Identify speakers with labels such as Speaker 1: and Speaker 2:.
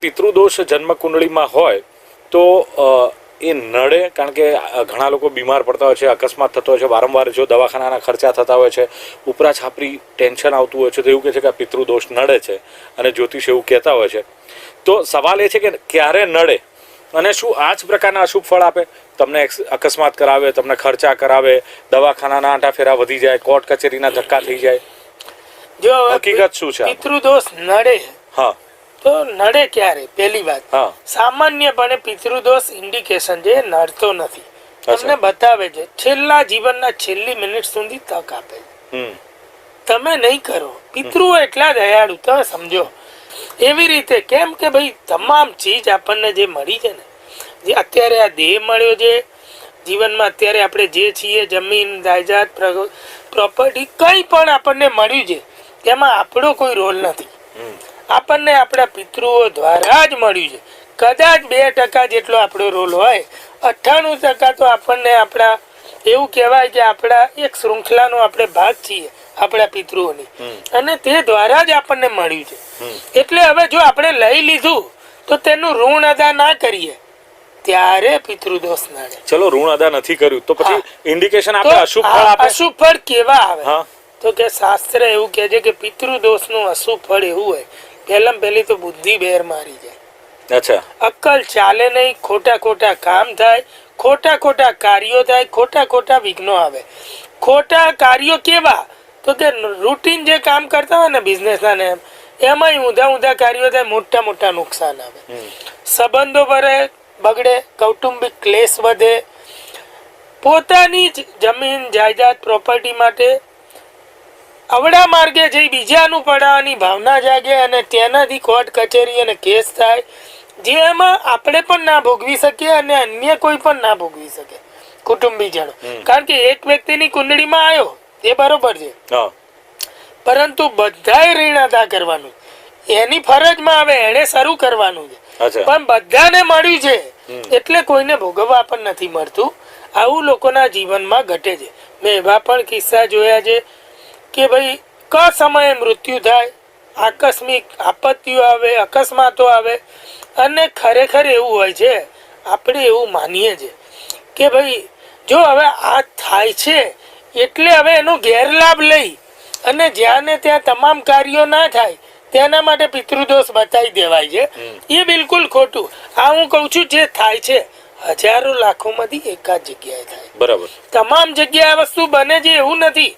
Speaker 1: પિતૃદોષ જન્મકુંડળીમાં હોય તો એ નડે, કારણ કે ઘણા લોકો બીમાર પડતા હોય છે, અકસ્માત થતો હોય છે, વારંવાર જો દવાખાનાના ખર્ચા થતા હોય છે, ઉપરા છાપરી ટેન્શન આવતું હોય છે, તો એવું કહે છે કે આ પિતૃદોષ નડે છે અને જ્યોતિષ એવું કહેતા હોય છે. તો સવાલ એ છે કે ક્યારે નડે અને શું આ જ પ્રકારના અશુભ ફળ આપે? તમને અકસ્માત કરાવે, તમને ખર્ચા કરાવે, દવાખાનાના આંટા ફેરા વધી જાય, કોર્ટ કચેરીના ધક્કા થઈ જાય,
Speaker 2: જો
Speaker 1: હકીકત શું છે?
Speaker 2: પિતૃદોષ નડે
Speaker 1: હા
Speaker 2: તો નડે ક્યારે? પહેલી વાત, સામાન્યપણે પિતૃદોષ ઇન્ડિકેશન છે, નડતો નથી. તમને બતાવે છે, છેલ્લા જીવનના છેલ્લી મિનિટ સુધી તક આપે છે. તમે નહીં કરો. પિતૃઓ એટલા દયાળુ, તમે સમજો. એવી રીતે કેમ કે ભાઈ તમામ ચીજ આપણને જે મળી છે ને, જે અત્યારે આ દેહ મળ્યો છે જીવનમાં, અત્યારે આપણે જે છીએ, જમીન જાયદાદ પ્રોપર્ટી કંઈ પણ આપણને મળ્યું છે, તેમાં આપણો કોઈ રોલ નથી. આપણને આપણા પિતૃઓ દ્વારા જ મળ્યું છે. કદાચ 2% જેટલો આપણો રોલ હોય, 98% તો આપણને આપણા એવું કહેવાય કે આપણા એક શૃંખલાનો આપણે ભાગ છીએ, આપણા પિતૃઓની, અને તે દ્વારા જ આપણને મળ્યું છે. એટલે હવે જો આપણે લઈ લીધું તો તેનું ઋણ અદા ના કરીએ ત્યારે પિતૃદોષ નડે.
Speaker 1: ચલો ઋણ અદા નથી કર્યું તો પછી ઇન્ડિકેશન આપે, અશુભ ફળ આપે.
Speaker 2: અશુભ ફળ કેવા આવે? તો કે શાસ્ત્ર એવું કહે છે કે પિતૃદોષ નું અશુભ ફળ એવું હોય, પહેલી તો બુદ્ધિ બેર મારી જાય.
Speaker 1: અચ્છા.
Speaker 2: અક્કલ ચાલે નહીં, ખોટા કામ થાય, ખોટા કાર્યો થાય, ખોટા વિઘ્નો આવે. ખોટા કાર્યો કેવા? તો કે રૂટીન જે કામ કરતા હોય ને બિઝનેસ ના, એમાં ઊંધા કાર્યો થાય, મોટા નુકસાન આવે. સંબંધો બગડે, કૌટુંબિક ક્લેશ વધે, પોતાની જમીન જાયદાદ પ્રોપર્ટી માટે અવળા માર્ગે જઈ બીજાનું પડાવવાની ભાવના જાગે અને તેનાથી કોર્ટ કચેરી અને કેસ થાય, જેમાં આપણે પણ ના ભોગવી શકીએ અને અન્ય કોઈ પણ ના ભોગવી શકે, કુટુંબીજનો. કારણ કે એક વ્યક્તિની કુંડળીમાં આવ્યો એ બરોબર છે, પરંતુ બધાએ ઋણ અદા કરવાનું, એની ફરજમાં આવે, એને શરૂ કરવાનું છે. પણ બધાને મળ્યું છે એટલે કોઈને ભોગવવા પણ નથી મળતું. આવું લોકોના જીવનમાં ઘટે છે. મેં એવા પણ કિસ્સા જોયા છે કે ભાઈ ક સમયે મૃત્યુ થાય, આકસ્મિક આપત્તિઓ આવે, અકસ્માતો આવે, અને ખરેખર એવું હોય છે, આપણે એવું માનીએ છીએ કે ભાઈ જો હવે આ થાય છે એટલે હવે એનો ગેરલાભ લઈ અને જ્યાં ને ત્યાં તમામ કાર્યો ના થાય તેના માટે પિતૃદોષ બતાવી દેવાય છે. એ બિલકુલ ખોટું. આ હું કઉ છું, જે થાય છે હજારો લાખોમાંથી એકાદ જગ્યાએ થાય.
Speaker 1: બરાબર.
Speaker 2: તમામ જગ્યાએ વસ્તુ બને છે એવું નથી.